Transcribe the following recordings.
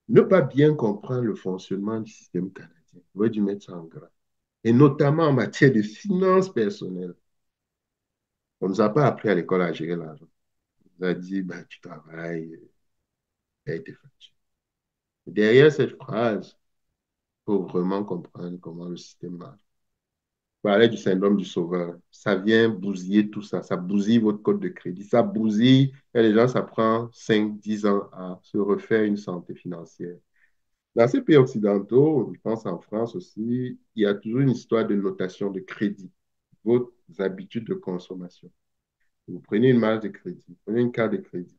ne pas bien comprendre le fonctionnement du système canadien. J'aurais dû mettre ça en gras. Et notamment en matière de finances personnelles. On ne nous a pas appris à l'école à gérer l'argent. On nous a dit, bah, tu travailles, paye tes factures. Derrière cette phrase, il faut vraiment comprendre comment le système marche. Je parlais du syndrome du sauveur. Ça vient bousiller tout ça. Ça bousille votre code de crédit. Ça bousille. Et les gens, ça prend 5, 10 ans à se refaire une santé financière. Dans ces pays occidentaux, je pense en France aussi, il y a toujours une histoire de notation de crédit, vos habitudes de consommation. Vous prenez une marge de crédit, vous prenez une carte de crédit,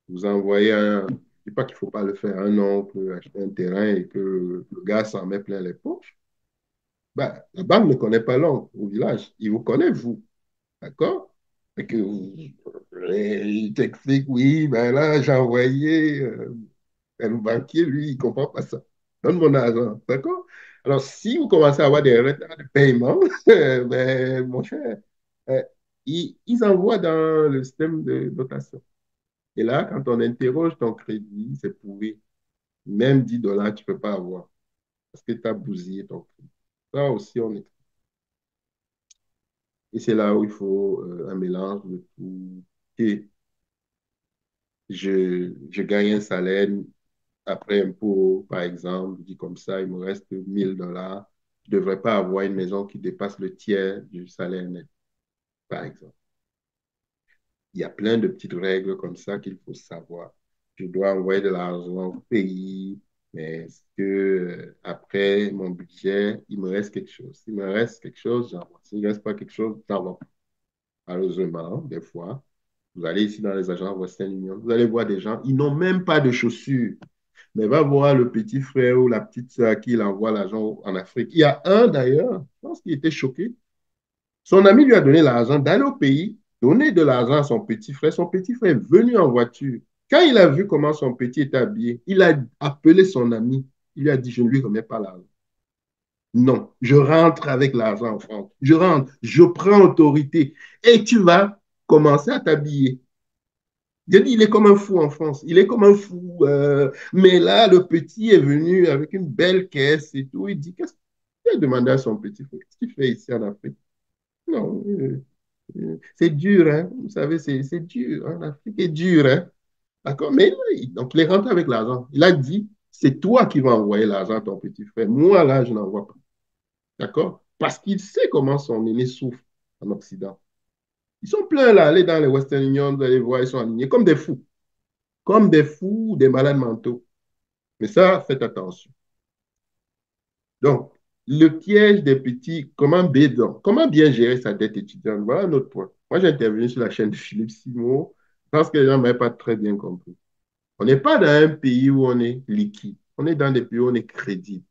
vous envoyez un, je ne dis pas qu'il ne faut pas le faire, un oncle acheter un terrain et que le gars s'en met plein les poches. Ben, la banque ne connaît pas l'oncle au village, il vous connaît, vous, d'accord? Et que il t'explique, oui, ben là, j'ai envoyé le banquier, lui, il ne comprend pas ça. Donne mon argent, d'accord? Alors, si vous commencez à avoir des retards de paiement, ben, mon cher, euh, ils envoient dans le système de notation. Et là, quand on interroge ton crédit, c'est pourri. Même 10 dollars, tu ne peux pas avoir parce que tu as bousillé ton crédit. Ça aussi, on est. Et c'est là où il faut un mélange de tout. Et je gagne un salaire après impôt, par exemple, dit comme ça, il me reste 1 000 dollars. Je ne devrais pas avoir une maison qui dépasse le tiers du salaire net, par exemple. Il y a plein de petites règles comme ça qu'il faut savoir. Je dois envoyer de l'argent au pays, mais est-ce que après mon budget, il me reste quelque chose? S'il me reste quelque chose, j'envoie. S'il ne reste pas quelque chose, j'envoie. Malheureusement, des fois, vous allez ici dans les agences Western Union, vous allez voir des gens, ils n'ont même pas de chaussures. Mais va voir le petit frère ou la petite soeur à qui il envoie l'argent en Afrique. Il y a un d'ailleurs, je pense qu'il était choqué. Son ami lui a donné l'argent d'aller au pays, donner de l'argent à son petit frère. Son petit frère est venu en voiture. Quand il a vu comment son petit était habillé, il a appelé son ami. Il lui a dit, je ne lui remets pas l'argent. Non, je rentre avec l'argent en France. Je rentre, je prends autorité et tu vas commencer à t'habiller. Je dis, il est comme un fou en France. Il est comme un fou. Mais là, le petit est venu avec une belle caisse et tout. Il dit, qu'est-ce qu'il a demandé à son petit frère? Qu'est-ce qu'il fait ici en Afrique? Non, c'est dur, hein? Vous savez, c'est dur. Hein? L'Afrique est dure, hein? D'accord? Mais donc, il est rentré avec l'argent. Il a dit, c'est toi qui vas envoyer l'argent à ton petit frère. Moi, là, je n'envoie pas. D'accord? Parce qu'il sait comment son aîné souffre en Occident. Ils sont pleins là, allez dans les Western Union, vous allez voir, ils sont alignés comme des fous, des malades mentaux. Mais ça, faites attention. Donc, le piège des petits, comment bien gérer sa dette étudiante? Voilà un autre point. Moi, j'ai intervenu sur la chaîne de Philippe Simo. Je pense que les gens n'avaient pas très bien compris. On n'est pas dans un pays où on est liquide. On est dans des pays où on est crédible.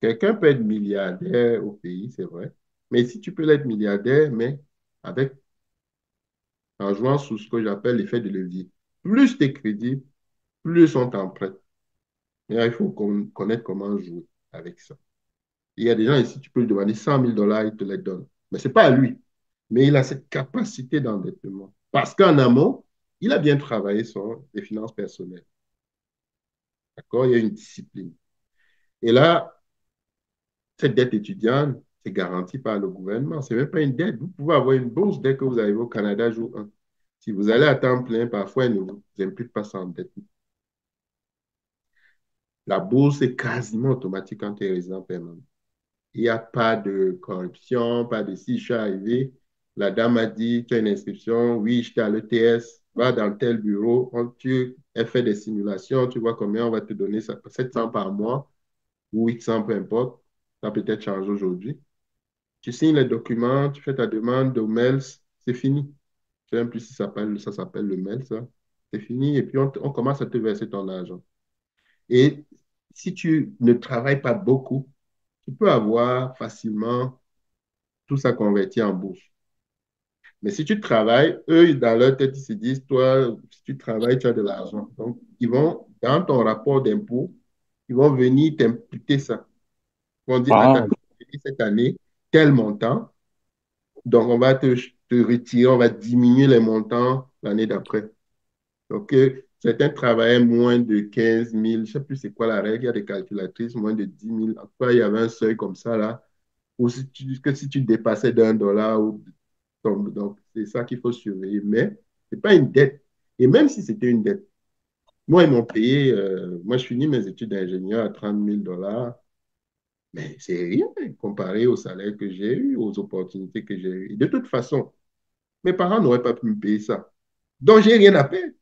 Quelqu'un peut être milliardaire au pays, c'est vrai. Mais si tu peux être milliardaire, mais avec, en jouant sous ce que j'appelle l'effet de levier. Plus tu es crédible, plus on t'en prête. Et là, il faut connaître comment jouer avec ça. Il y a des gens ici, tu peux lui demander 100 000 dollars, il te les donne. Mais ce n'est pas à lui. Mais il a cette capacité d'endettement. Parce qu'en amont, il a bien travaillé sur les finances personnelles. D'accord? Il y a une discipline. Et là, cette dette étudiante, c'est garanti par le gouvernement. Ce n'est même pas une dette. Vous pouvez avoir une bourse dès que vous arrivez au Canada jour 1. Si vous allez à temps plein, parfois, elle ne vous implique pas sans dette. La bourse est quasiment automatique quand tu es résident permanent. Il n'y a pas de corruption, pas de si je suis arrivé. La dame a dit, tu as une inscription, oui, j'étais à l'ETS, va dans tel bureau, elle fait des simulations, tu vois combien on va te donner, ça, 700 par mois ou 800, peu importe. Ça peut être changé aujourd'hui. Tu signes les documents, tu fais ta demande de mails, c'est fini. Je ne sais même plus si ça s'appelle le mail, ça. C'est fini et puis on commence à te verser ton argent. Et si tu ne travailles pas beaucoup, tu peux avoir facilement tout ça converti en bourse. Mais si tu travailles, eux, dans leur tête, ils se disent, toi, si tu travailles, tu as de l'argent. Donc, ils vont, dans ton rapport d'impôt, ils vont venir t'imputer ça. Ils vont dire, ah, tu as Ah, travaillé cette année tel montant, donc on va te retirer, on va diminuer les montants l'année d'après. OK? Certains travaillaient moins de 15 000, je ne sais plus c'est quoi la règle, il y a des calculatrices, moins de 10 000. En tout cas, il y avait un seuil comme ça, là, ou si tu dépassais d'1 dollar, donc c'est ça qu'il faut surveiller. Mais ce n'est pas une dette. Et même si c'était une dette, moi, ils m'ont payé, moi, je finis mes études d'ingénieur à 30 000 dollars, mais c'est rien comparé au salaire que j'ai eu, aux opportunités que j'ai eues. Et de toute façon, mes parents n'auraient pas pu me payer ça. Donc, j'ai rien à perdre.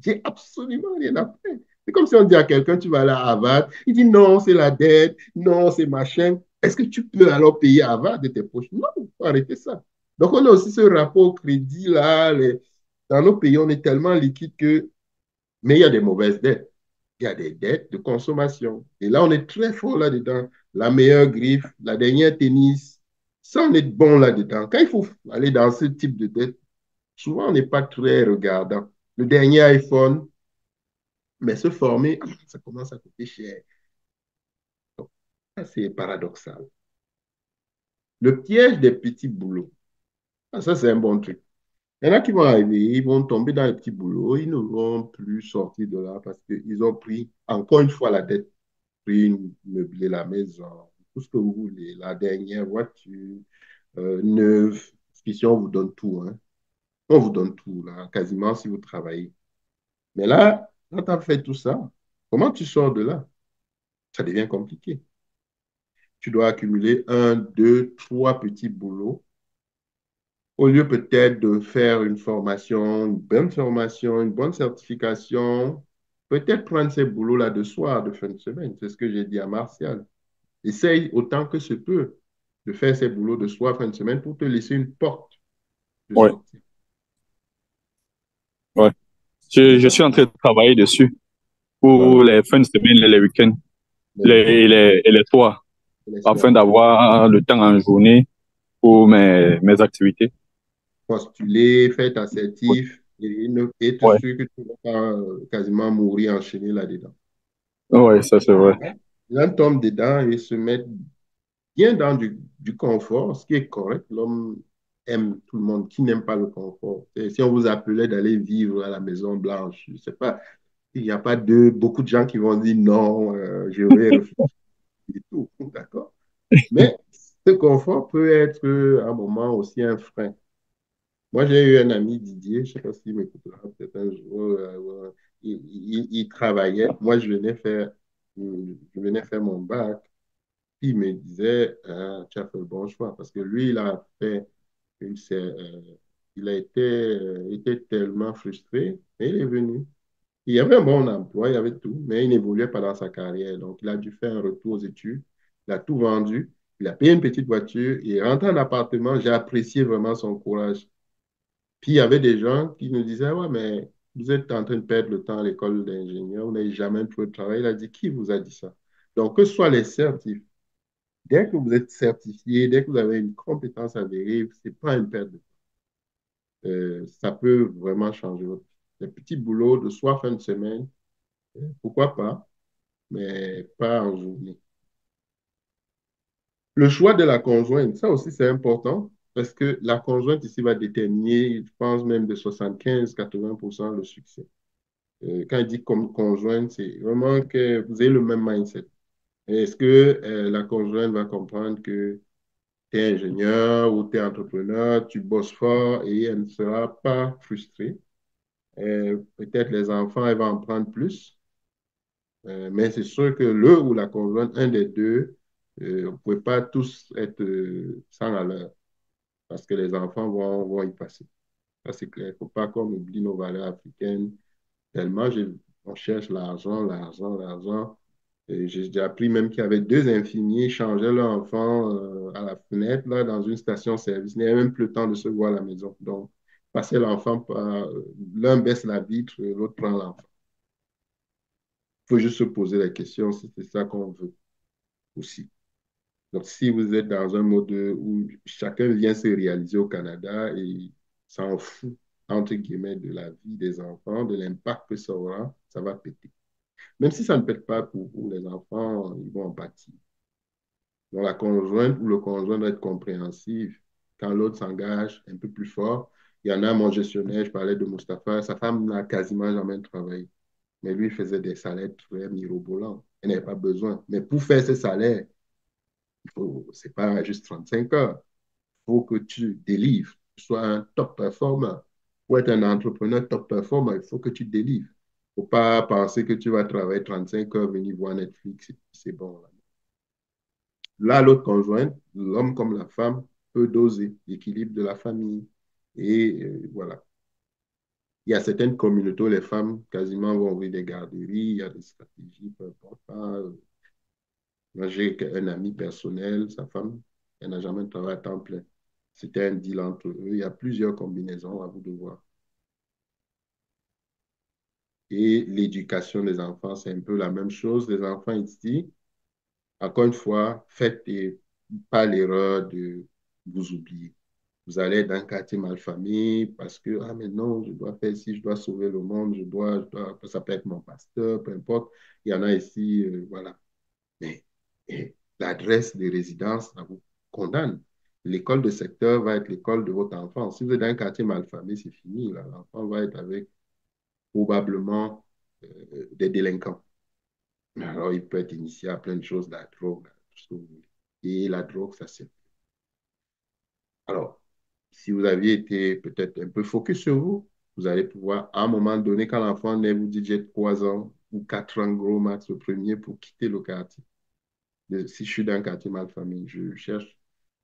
J'ai absolument rien à perdre. C'est comme si on dit à quelqu'un, tu vas aller à Harvard. Il dit non, c'est la dette, non, c'est machin. Est-ce que tu peux alors payer Harvard de tes poches? Non, il faut arrêter ça. Donc, on a aussi ce rapport au crédit là. Dans nos pays, on est tellement liquide que. Mais il y a des mauvaises dettes. Il y a des dettes de consommation. Et là, on est très fort là-dedans. La meilleure griffe, la dernière tennis, ça, on est bon là-dedans. Quand il faut aller dans ce type de dette, souvent, on n'est pas très regardant. Le dernier iPhone, mais se former, ça commence à coûter cher. Donc, ça, c'est paradoxal. Le piège des petits boulots, ça, c'est un bon truc. Il y en a qui vont arriver, ils vont tomber dans les petits boulots, ils ne vont plus sortir de là parce qu'ils ont pris, encore une fois, la dette, pris, meubler la maison, tout ce que vous voulez, la dernière voiture, neuve, parce qu'ici, on vous donne tout, hein. On vous donne tout, là, quasiment si vous travaillez. Mais là, quand tu as fait tout ça, comment tu sors de là? Ça devient compliqué. Tu dois accumuler un, deux, trois petits boulots au lieu peut-être de faire une bonne certification, peut-être prendre ces boulots-là de soir, de fin de semaine. C'est ce que j'ai dit à Martial. Essaye autant que se peut de faire ces boulots de soir, fin de semaine, pour te laisser une porte de Ouais, sortie. ouais. C'est Je ça. suis en train de travailler dessus Voilà. pour les fins de semaine et les week-ends Les week-ends, et les soirs, je afin l'espère. d'avoir le temps en journée pour mes activités. Postuler, faire ta Ouais, certif et être ouais, sûr que tu ne vas pas quasiment mourir enchaîné là-dedans. ouais, ça c'est vrai. Hein? L'homme tombe dedans et se met bien dans du confort, ce qui est correct. L'homme aime tout le monde. Qui n'aime pas le confort? Et si on vous appelait d'aller vivre à la Maison Blanche, je ne sais pas, il n'y a pas beaucoup de gens qui vont dire non, je vais réfléchir et tout, d'accord? Mais ce confort peut être à un moment aussi un frein. Moi, j'ai eu un ami, Didier, je ne sais pas s'il m'écoutera peut-être un jour, il travaillait. Moi, je venais faire mon bac. Puis il me disait, ah, tu as fait le bon choix. Parce que lui, il a été tellement frustré, et il est venu. Il y avait un bon emploi, il y avait tout, mais il n'évoluait pas dans sa carrière. Donc, il a dû faire un retour aux études. Il a tout vendu. Il a payé une petite voiture. Il est rentré en appartement. J'ai apprécié vraiment son courage. Puis, il y avait des gens qui nous disaient, ouais, mais vous êtes en train de perdre le temps à l'école d'ingénieur. Vous n'avez jamais trouvé de travail. Il a dit, qui vous a dit ça? Donc, que ce soit les certifs, dès que vous êtes certifié, dès que vous avez une compétence avérée, ce n'est pas une perte de temps. Ça peut vraiment changer votre vie. Les petits boulots de soit fin de semaine, pourquoi pas, mais pas en journée. Le choix de la conjointe, ça aussi c'est important parce que la conjointe ici va déterminer, je pense même de 75-80% le succès. Quand il dit comme conjointe, c'est vraiment que vous avez le même mindset. Est-ce que la conjointe va comprendre que tu es ingénieur ou tu es entrepreneur, tu bosses fort et elle ne sera pas frustrée. Peut-être les enfants, elle va en prendre plus, mais c'est sûr que le ou la conjointe, un des deux, vous ne pouvez pas tous être 100 à l'heure parce que les enfants vont y passer. Ça, c'est clair. Il ne faut pas qu'on oublie nos valeurs africaines. Tellement on cherche l'argent, l'argent, l'argent. Et j'ai déjà appris même qu'il y avait deux infirmiers qui changeaient leur enfant à la fenêtre, là, dans une station-service. Il n'y avait même plus le temps de se voir à la maison. Donc, passer l'enfant l'un baisse la vitre, l'autre prend l'enfant. Il faut juste se poser la question si c'est ça qu'on veut aussi. Donc, si vous êtes dans un mode où chacun vient se réaliser au Canada et s'en fout, entre guillemets, de la vie des enfants, de l'impact que ça aura, ça va péter. Même si ça ne pète pas pour vous, les enfants, ils vont en pâtir. Donc, la conjointe ou le conjoint doit être compréhensif quand l'autre s'engage un peu plus fort. Il y en a, mon gestionnaire, je parlais de Mustapha, sa femme n'a quasiment jamais travaillé. Mais lui, il faisait des salaires très mirobolants. Elle n'avait pas besoin. Mais pour faire ce salaire, c'est pas juste 35 heures. Il faut que tu délivres, que tu sois un top performer. Pour être un entrepreneur top performer, il faut que tu délivres. Il ne faut pas penser que tu vas travailler 35 heures, venir voir Netflix et puis c'est bon. Là, l'autre conjointe, l'homme comme la femme, peut doser l'équilibre de la famille. Et voilà. Il y a certaines communautés où les femmes quasiment vont ouvrir des garderies, il y a des stratégies, peu importe. Moi, j'ai un ami personnel, sa femme, elle n'a jamais travaillé à temps plein. C'était un deal entre eux. Il y a plusieurs combinaisons à vous de voir. Et l'éducation des enfants, c'est un peu la même chose. Les enfants ici, encore une fois, faites pas l'erreur de vous oublier. Vous allez dans un quartier malfamé parce que, ah, mais non, je dois faire ci, je dois sauver le monde, ça peut être mon pasteur, peu importe. Il y en a ici, voilà. Mais l'adresse des résidences, ça vous condamne. L'école de secteur va être l'école de votre enfant. Si vous êtes dans un quartier malfamé, c'est fini. L'enfant va être avec probablement des délinquants. Alors, il peut être initié à plein de choses, la drogue, tout ce que vous voulez. Et la drogue, ça c'est. Alors, si vous aviez été peut-être un peu focus sur vous, vous allez pouvoir, à un moment donné, quand l'enfant naît, vous dites j'ai 3 ans ou 4 ans, gros max, le premier, pour quitter le quartier. Si je suis dans un quartier malfamé, je cherche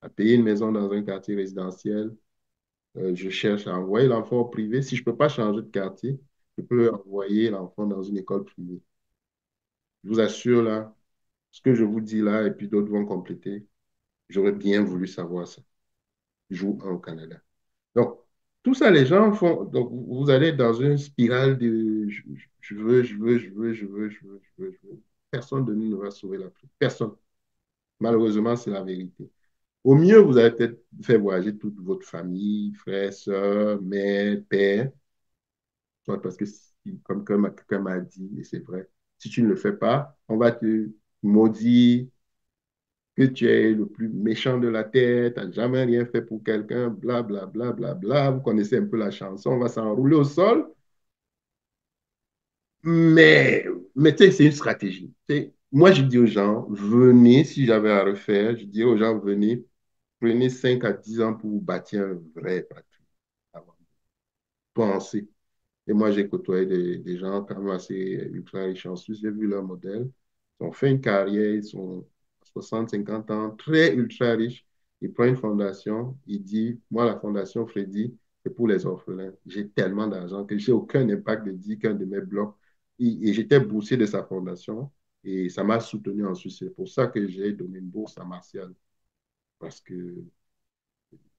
à payer une maison dans un quartier résidentiel, je cherche à envoyer l'enfant au privé. Si je ne peux pas changer de quartier, je peux envoyer l'enfant dans une école privée. Je vous assure, là, ce que je vous dis là, et puis d'autres vont compléter, j'aurais bien voulu savoir ça. Joue au Canada. Donc, tout ça, les gens font. Donc, vous allez dans une spirale de je veux, je veux, je veux, je veux, je veux, je veux, je veux. Personne de nous ne va sauver l'Afrique. Personne. Malheureusement, c'est la vérité. Au mieux, vous allez peut-être faire voyager toute votre famille, frères, sœurs, mère, père, soit parce que, comme quelqu'un m'a dit, et c'est vrai, si tu ne le fais pas, on va te maudire que tu es le plus méchant de la terre, tu n'as jamais rien fait pour quelqu'un, bla, bla, bla, bla, bla. Vous connaissez un peu la chanson, on va s'enrouler au sol. Mais, mais tu sais, c'est une stratégie. Tu sais, moi, je dis aux gens, venez, si j'avais à refaire, je dis aux gens, venez, prenez 5 à 10 ans pour vous bâtir un vrai patrimoine. Avant de penser. Et moi, j'ai côtoyé des gens quand même assez ultra riches en Suisse. J'ai vu leur modèle. Ils ont fait une carrière, ils sont 60, 50 ans, très ultra riches. Ils prennent une fondation. Il dit, moi, la fondation Freddy, c'est pour les orphelins. J'ai tellement d'argent que j'ai aucun impact de dire qu'un de mes blocs. Et j'étais boursier de sa fondation. Et ça m'a soutenu en Suisse. C'est pour ça que j'ai donné une bourse à Martial. Parce que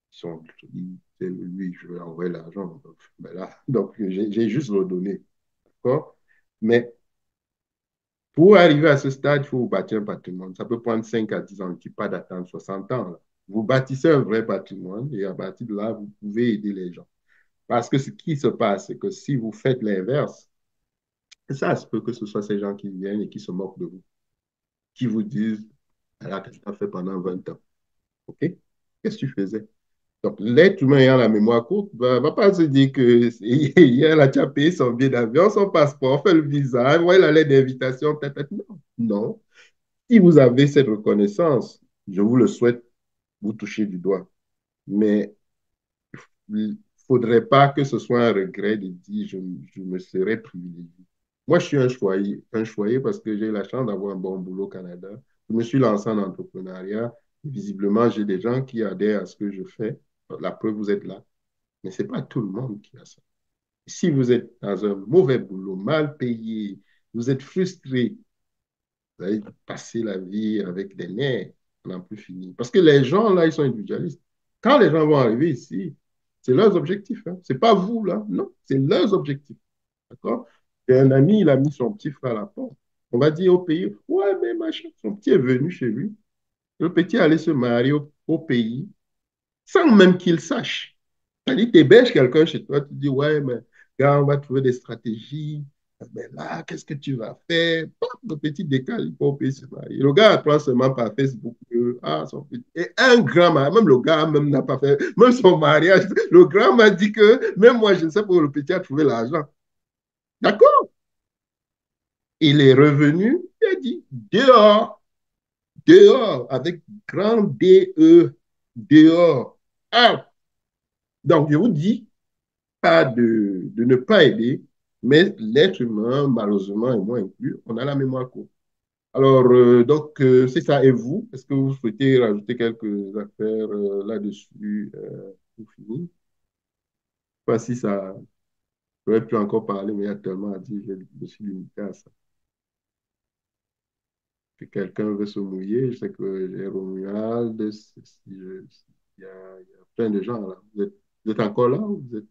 sont, lui, je vais envoyer l'argent. Donc, ben là, donc j'ai juste redonné. D'accord? Mais pour arriver à ce stade, il faut vous bâtir un patrimoine. Ça peut prendre 5 à 10 ans, il ne pas d'attendre 60 ans. Là. Vous bâtissez un vrai patrimoine et à partir de là, vous pouvez aider les gens. Parce que ce qui se passe, c'est que si vous faites l'inverse, ça se peut que ce soit ces gens qui viennent et qui se moquent de vous, qui vous disent, alors, qu'est-ce que tu as fait pendant 20 ans? OK? Qu'est-ce que tu faisais? Donc, l'être humain ayant la mémoire courte va pas se dire que hier, là, tu as payé son billet d'avion, son passeport, fait le visa, envoyé la lettre d'invitation. Non, non. Si vous avez cette reconnaissance, je vous le souhaite, vous touchez du doigt. Mais il ne faudrait pas que ce soit un regret de dire je me serais privilégié. Moi, je suis un choyé parce que j'ai la chance d'avoir un bon boulot au Canada. Je me suis lancé en entrepreneuriat. Visiblement, j'ai des gens qui adhèrent à ce que je fais. La preuve, vous êtes là. Mais ce n'est pas tout le monde qui a ça. Si vous êtes dans un mauvais boulot, mal payé, vous êtes frustré, vous allez passer la vie avec des nerfs, on n'en plus fini. Parce que les gens, là, ils sont individualistes. Quand les gens vont arriver ici, c'est leurs objectifs. Hein. Ce n'est pas vous, là. Non, c'est leurs objectifs. D'accord? Et un ami, il a mis son petit frère à la porte. On va dire au pays, ouais, mais machin, son petit est venu chez lui. Le petit allait se marier au pays sans même qu'il sache. C'est-à-dire, tu héberges quelqu'un chez toi, tu dis, ouais, mais gars, on va trouver des stratégies. Mais là, qu'est-ce que tu vas faire? Pop, le petit décale, il faut payer ce mari. Le gars apprend seulement par Facebook. que, ah, son fils. Et un grand mari, même le gars même n'a pas fait, même son mariage, le grand m'a dit que, même moi, je ne sais pas où le petit a trouvé l'argent. D'accord? Il est revenu, il a dit, dehors, dehors, avec grand D-E, dehors. Ah, donc, je vous dis, pas de ne pas aider, mais l'être humain, malheureusement, et moi inclus, on a la mémoire courte. Alors, donc, c'est ça. Et vous, est-ce que vous souhaitez rajouter quelques affaires là-dessus pour finir? Pas si ça, j'aurais pu encore parler, mais il y a tellement à dire, je me suis limité à ça. Que quelqu'un veut se mouiller, je sais que j'ai Romuald, il y a plein de gens là. Vous êtes encore là ou vous êtes...